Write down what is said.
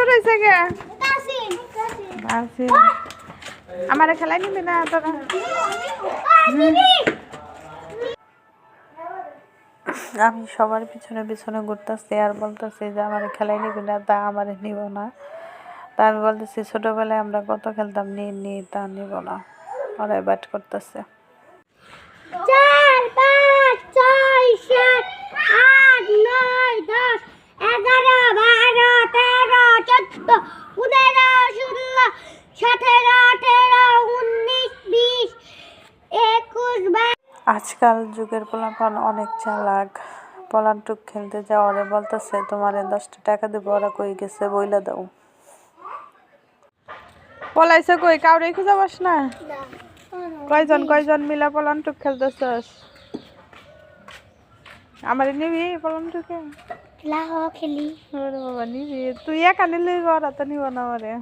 দূর হয়েছে গে আমার খেলাই নিবি না তোরা আমি সবার পিছনে পিছনে ঘুরতেছি আর বলতেছি যে আমার খেলাই নিবি না তা আমার নিব না তা আমি বলতেছি ছোটবেলায় আমরা কত খেলতাম নি তা নিব না ওরাই ব্যাট করতেছে 4 5 6 7 8 9 10 11 12 13 14 15 16 17 18 19 20 21 22 আজকাল যুগের পোলাপান অনেক চালাক পলান্টুক খেলতে যাওয়া ওরা বলতেছে তোমার 10টা টাকা দিব ওরা কই গেছে বইলা দাও পলাইছে কই কাউরে খুঁজে পাস না কয়জন মিলা পলান্টুক খেলতেছস আমারে নিবি পলান্টুকে লাহ খেলি ওরে বাবা নিবি তুই একা নিলে ওরা তো নিব না ওরে